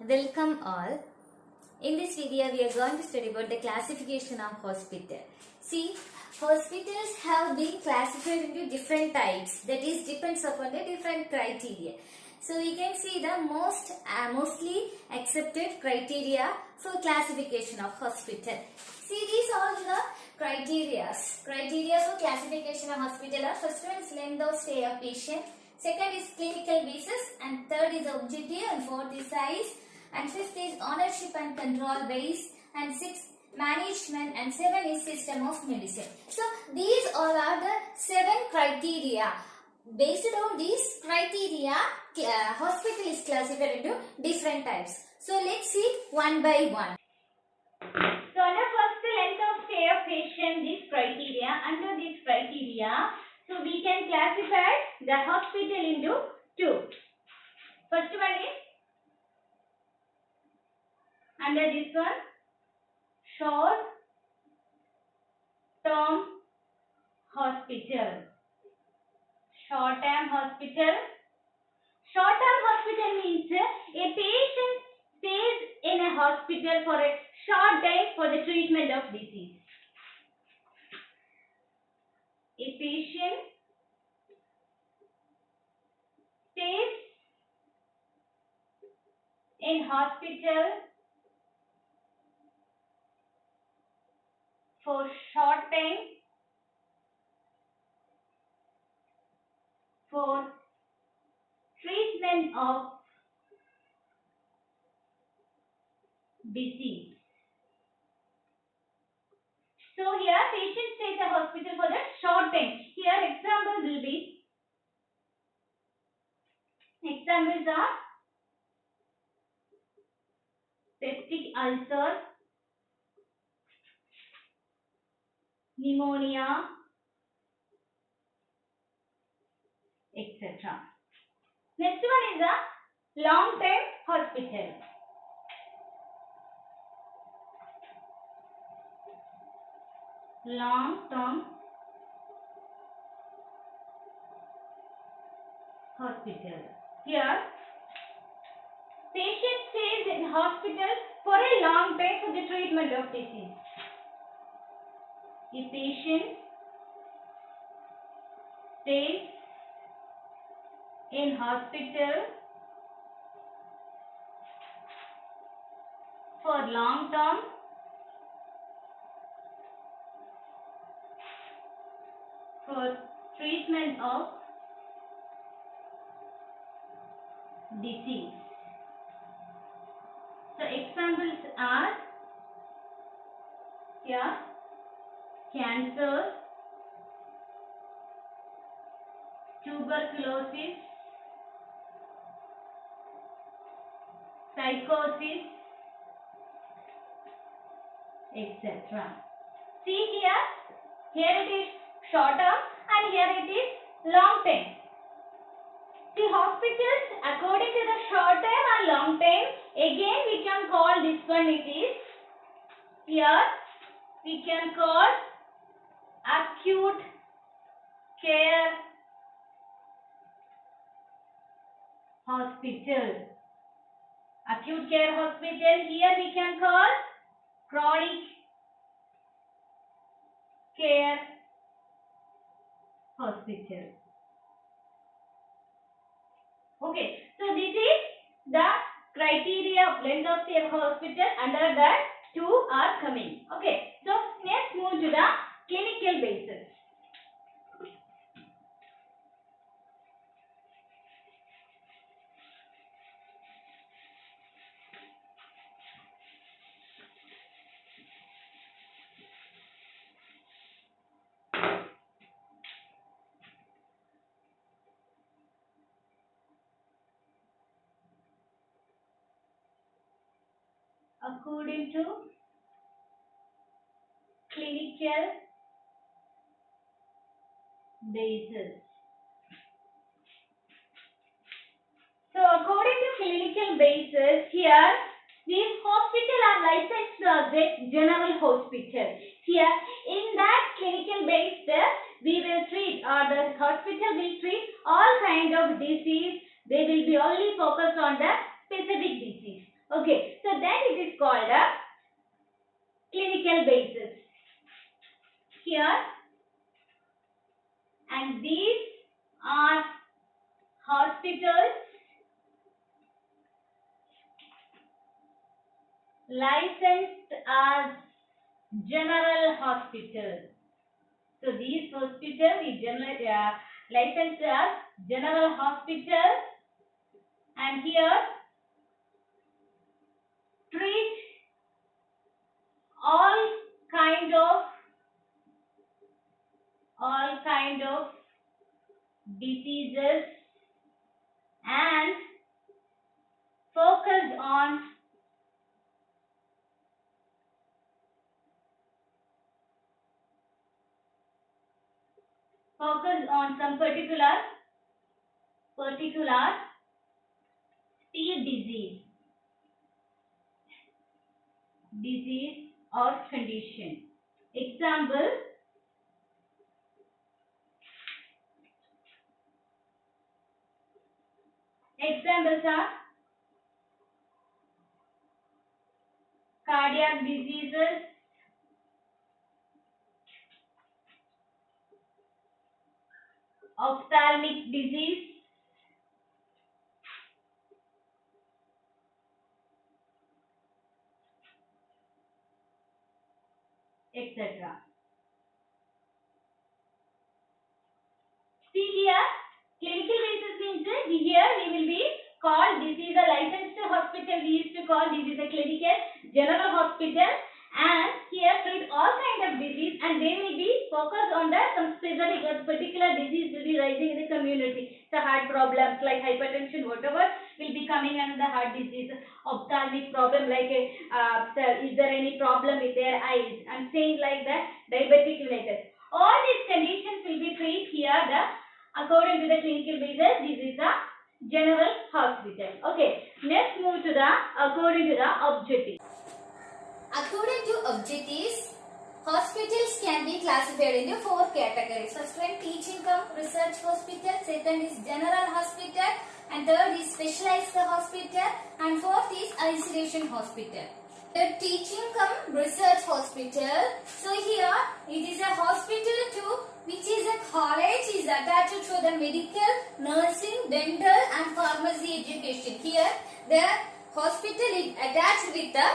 Welcome all. In this video, we are going to study about the classification of hospital. See, hospitals have been classified into different types. That is, depends upon the different criteria. So we can see the mostly accepted criteria for classification of hospital. See, these are the criteria. Criteria for classification of hospital are: first one is length of stay of patient, second is clinical basis, and third is objective, and fourth is size, and fifth is ownership and control base, and sixth management, and seven is system of medicine. So these all are the 7 criteria. Based on these criteria, hospital is classified into different types. So let's see one by one. So under first length of stay of patient, this criteria, under this criteria, so we can classify the hospital into 2. First one is, under this one, short term hospital. Short term hospital. Short term hospital means a patient stays in a hospital for a short time for the treatment of disease. A patient stays in hospital for short time for treatment of disease. So here patient stays at hospital for the short time. Here examples will be, examples are peptic ulcer, pneumonia, etc. Next one is a long term hospital. Long term hospital. Here patient stays in hospital for a long time for the treatment of disease. A patient stays in hospital for long term for treatment of disease. So examples are here cancer, tuberculosis, psychosis, etc. See here it is short term and here it is long term. The hospitals according to the short term and long term, again we can call this one, it is here we can call acute care hospital. Acute care hospital, here we can call chronic care hospital. Okay, so this is the criteria of length of stay of hospital. Under that 2 are coming. Okay, so let's move to the clinical basis. According to clinical basis. So according to clinical basis, here these hospitals are licensed as a general hospital. Here in that clinical based, we will treat, or the hospital will treat all kind of disease. They will be only focused on the specific disease. called a clinical basis. Here, and these are hospitals licensed as general hospitals. So these hospitals is licensed as general hospitals, and here treat all kind of diseases and focused on some particular disease or condition. Examples are cardiac diseases, ophthalmic disease, etc. See here, clinical basis means here we will be called, this is a licensed hospital, we used to call this is a clinical general hospital, and here treat all kind of disease, and they will be focused on the some specific particular disease will be rising in the community. So heart problems like hypertension, whatever will be coming under the heart disease. Ophthalmic problem like is there any problem with their eyes? I'm saying like that, diabetic mellitus. All these conditions will be treated here according to the clinical basis. This is the general hospital. Okay, let's move to the according to the objective. According to objectives, hospitals can be classified into 4 categories. First one, teaching cum research hospital. Second is general hospital. And third is specialized hospital. And fourth is isolation hospital. The teaching cum research hospital. So here it is a hospital too, which is a college, is attached to the medical, nursing, dental and pharmacy education. Here the hospital is attached with the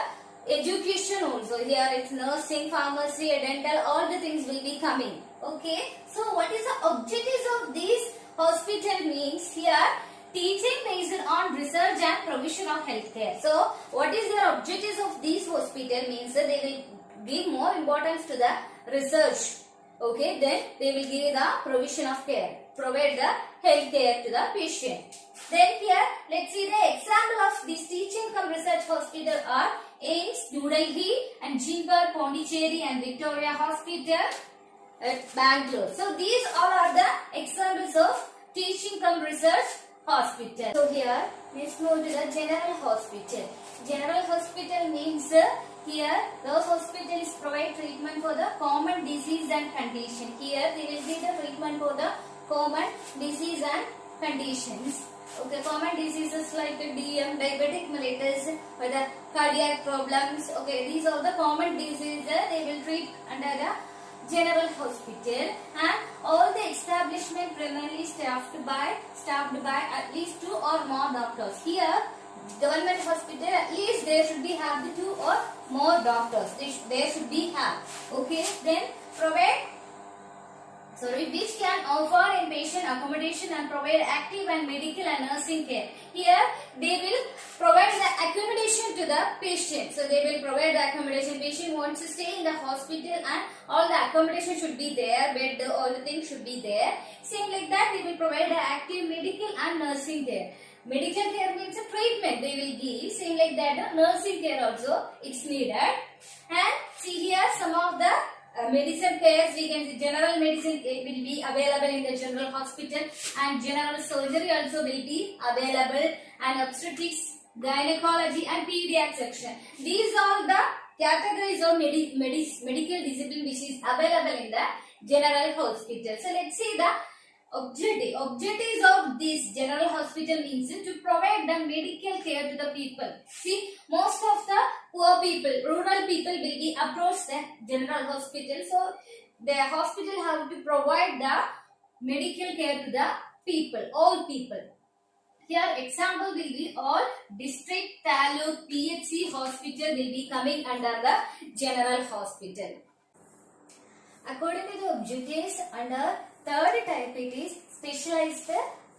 education also. Here it's nursing, pharmacy, dental, all the things will be coming. Okay. So what is the objectives of this hospital means here? Teaching based on research and provision of healthcare. So, what is the objectives of this hospital means that they will give more importance to the research. Okay, then they will give the provision of care, provide the healthcare to the patient. Then here, let's see the example of this teaching cum research hospital are AIIMS, New Delhi, and Jindal, Pondicherry, and Victoria Hospital at Bangalore. So, these all are the examples of teaching cum research hospital. So here, let's move to the general hospital. General hospital means here those hospitals provide treatment for the common disease and condition. Here they will give the treatment for the common disease and conditions. Okay, common diseases like DM, diabetic mellitus, or the cardiac problems. Okay, these are the common diseases they will treat under the general hospital, and all the establishment primarily staffed by at least 2 or more doctors. Here government hospital at least there should be have the 2 or more doctors. There should be have. Okay, then provide which can offer inpatient accommodation and provide active and medical and nursing care. Here they will provide the accommodation to the patient. So they will provide the accommodation. Patient wants to stay in the hospital and all the accommodation should be there, bed, all the things should be there. Same like that they will provide the active medical and nursing care. Medical care means a treatment they will give. Same like that nursing care also it's needed. And see here some of the medicine cares, we can see general medicine will be available in the general hospital, and general surgery also will be available, and obstetrics, gynecology and pediatric section. These are the categories of medical discipline which is available in the general hospital. So let's see the objectives of this general hospital means to provide the medical care to the people. See, most of the poor poor people, rural people will be approach the general hospital. So the hospital have to provide the medical care to the people, all people. Here example will be all district, taluk, PHC hospital will be coming under the general hospital. According to the objectives, under third type it is specialized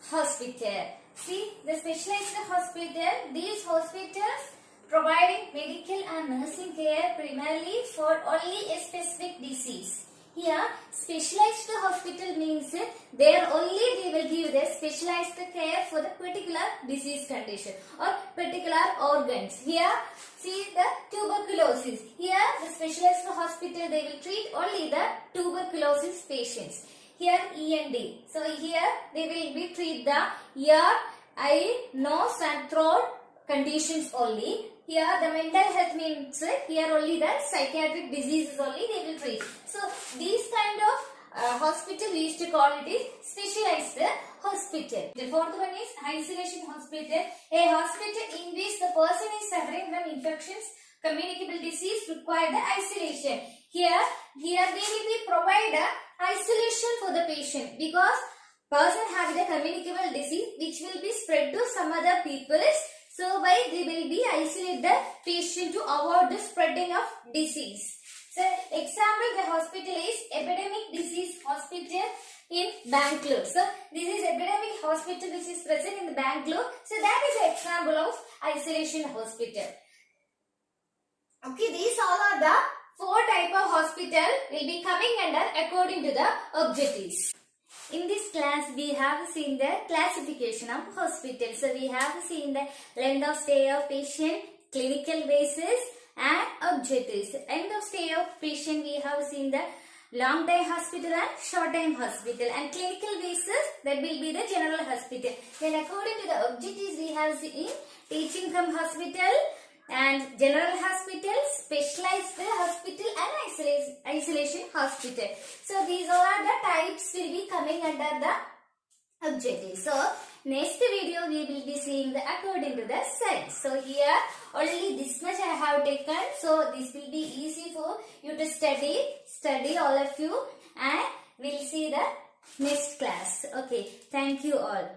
hospital. See, the specialized hospital, these hospitals providing medical and nursing care primarily for only a specific disease. Here, specialized hospital means there only they will give the specialized care for the particular disease condition or particular organs. Here, see the tuberculosis. Here, the specialized hospital they will treat only the tuberculosis patients. Here, ENT. So here they will be treat the ear, eye, nose and throat conditions only. Here the mental health means here only the psychiatric diseases only they will treat. So these kind of hospital we used to call it is specialized hospital. The fourth one is isolation hospital. A hospital in which the person is suffering from infections, communicable disease require the isolation. Here they will be provide isolation for the patient because person having the communicable disease which will be spread to some other people. So by they will be isolate the patient to avoid the spreading of disease. So example the hospital is epidemic disease hospital in Bangalore. So this is epidemic hospital which is present in the Bangalore. So that is an example of isolation hospital. Okay, these all are the 4 type of hospital will be coming under according to the objectives. In this class, we have seen the classification of hospital. So, we have seen the length of stay of patient, clinical basis and objectives. End of stay of patient, we have seen the long time hospital and short time hospital. And clinical basis, that will be the general hospital. Then according to the objectives, we have seen teaching from hospital and general hospital, specialized hospital and isolation hospital. So these all are the types will be coming under the objectives. So next video we will be seeing the according to the science. So here only this much I have taken. So this will be easy for you to study all of you, and we'll see the next class. Okay, thank you all.